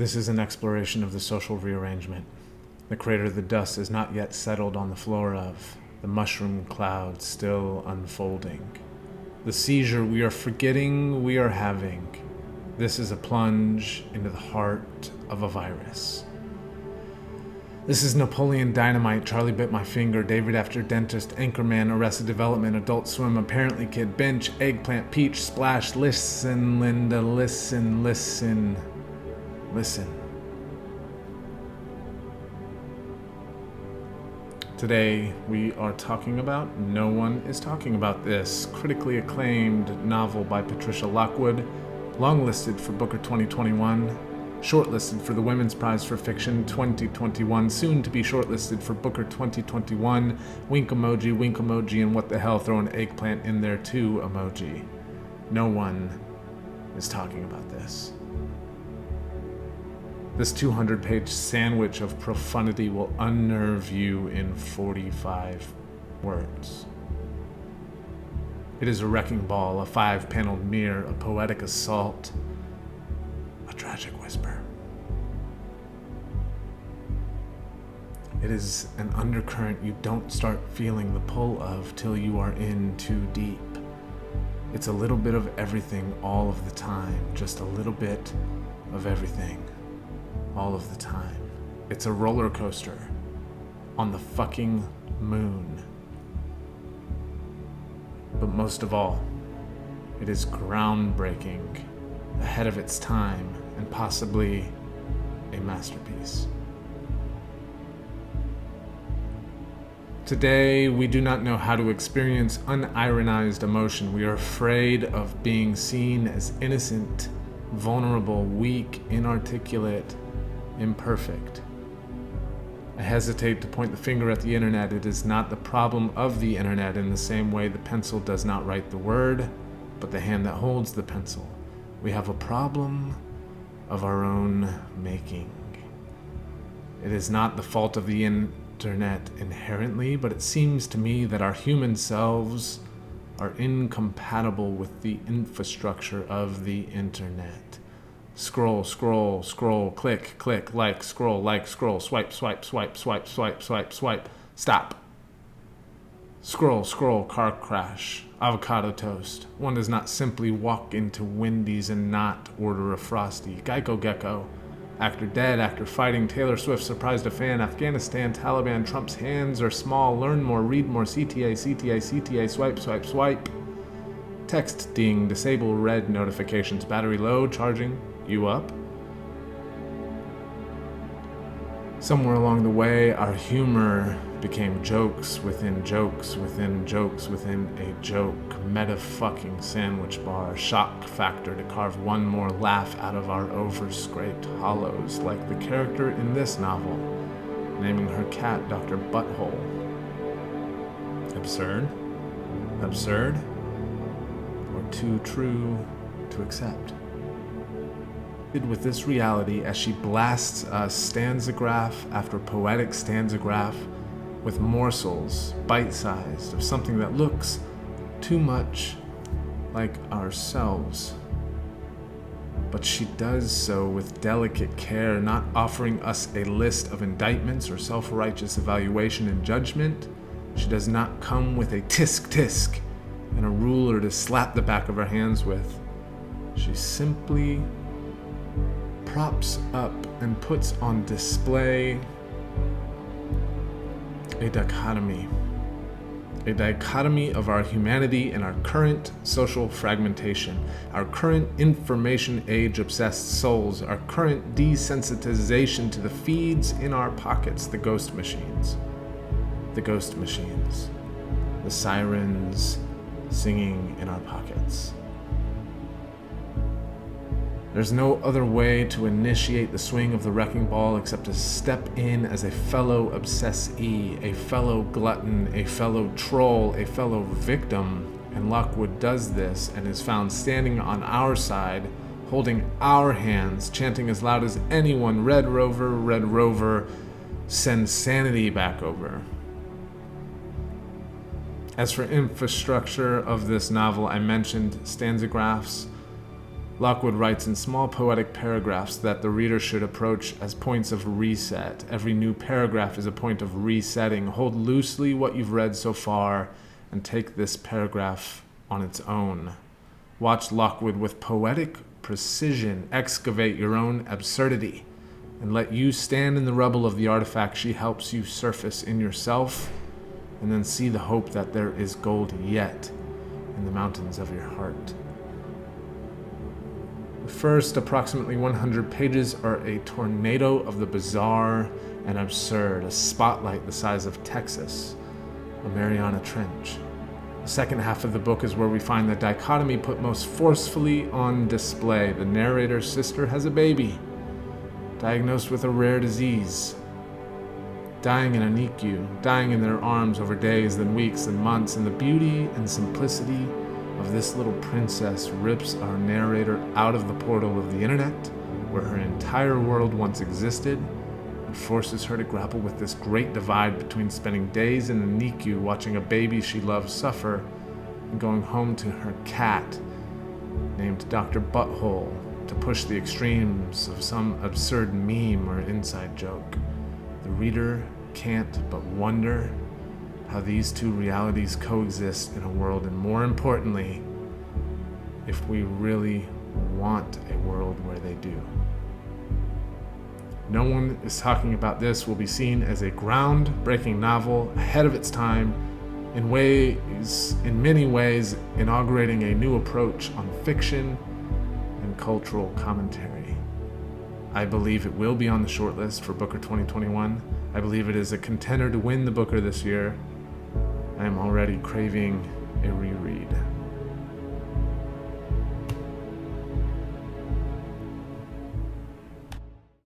This is an exploration of the social rearrangement. The crater the dust is not yet settled on the floor of, the mushroom cloud still unfolding. The seizure we are forgetting we are having. This is a plunge into the heart of a virus. This is Napoleon Dynamite, Charlie Bit My Finger, David After Dentist, Anchorman, Arrested Development, Adult Swim, Apparently Kid, Bench, Eggplant, Peach, Splash, Listen, Linda, listen, listen, listen. Today, we are talking about No One Is Talking About This, critically acclaimed novel by Patricia Lockwood, longlisted for Booker 2021, shortlisted for the Women's Prize for Fiction 2021, soon to be shortlisted for Booker 2021, wink emoji, and what the hell, throw an eggplant in there too emoji. No one is talking about this. This 200-page sandwich of profundity will unnerve you in 45 words. It is a wrecking ball, a 5-paneled mirror, a poetic assault, a tragic whisper. It is an undercurrent you don't start feeling the pull of till you are in too deep. It's a little bit of everything all of the time, just a little bit of everything all of the time. It's a roller coaster on the fucking moon. But most of all, it is groundbreaking, ahead of its time, and possibly a masterpiece. Today, we do not know how to experience unironized emotion. We are afraid of being seen as innocent, vulnerable, weak, inarticulate, imperfect. I hesitate to point the finger at the internet. It is not the problem of the internet in the same way the pencil does not write the word, but the hand that holds the pencil. We have a problem of our own making. It is not the fault of the internet inherently, but it seems to me that our human selves are incompatible with the infrastructure of the internet. Scroll, click, like, scroll, swipe, swipe, stop. Scroll, car crash, avocado toast. One does not simply walk into Wendy's and not order a Frosty. Geico Gecko. Actor dead, actor fighting, Taylor Swift surprised a fan, Afghanistan, Taliban, Trump's hands are small, learn more, read more, CTA, swipe. Text ding, disable red notifications, battery low, charging, you up? Somewhere along the way, our humor became jokes within jokes within jokes within a joke, meta-fucking sandwich bar, shock factor to carve one more laugh out of our over-scraped hollows, like the character in this novel, naming her cat Dr. Butthole. Absurd? Or too true to accept? With this reality as she blasts us stanzagraph after poetic stanzagraph with morsels, bite-sized, of something that looks too much like ourselves. But she does so with delicate care, not offering us a list of indictments or self-righteous evaluation and judgment. She does not come with a tisk and a ruler to slap the back of her hands with. She simply props up and puts on display a dichotomy of our humanity and our current social fragmentation, our current information age obsessed souls, our current desensitization to the feeds in our pockets, the ghost machines, the sirens singing in our pockets. There's no other way to initiate the swing of the wrecking ball except to step in as a fellow obsessee, a fellow glutton, a fellow troll, a fellow victim. And Lockwood does this and is found standing on our side, holding our hands, chanting as loud as anyone, Red Rover, send sanity back over. As for infrastructure of this novel, I mentioned stanzagraphs Lockwood writes in small poetic paragraphs that the reader should approach as points of reset. Every new paragraph is a point of resetting. Hold loosely what you've read so far and take this paragraph on its own. Watch Lockwood with poetic precision excavate your own absurdity and let you stand in the rubble of the artifact she helps you surface in yourself, and then see the hope that there is gold yet in the mountains of your heart. The first approximately 100 pages are a tornado of the bizarre and absurd, a spotlight the size of Texas, a Mariana Trench. The second half of the book is where we find the dichotomy put most forcefully on display. The narrator's sister has a baby, diagnosed with a rare disease, dying in a NICU, dying in their arms over days, then weeks, and months, and the beauty and simplicity of this little princess rips our narrator out of the portal of the internet, where her entire world once existed, and forces her to grapple with this great divide between spending days in the NICU watching a baby she loves suffer and going home to her cat, named Dr. Butthole, to push the extremes of some absurd meme or inside joke. The reader can't but wonder how these two realities coexist in a world, and more importantly, if we really want a world where they do. No One is Talking About This will be seen as a groundbreaking novel ahead of its time, in many ways inaugurating a new approach on fiction and cultural commentary. I believe it will be on the shortlist for Booker 2021. I believe it is a contender to win the Booker this year. I am already craving a reread.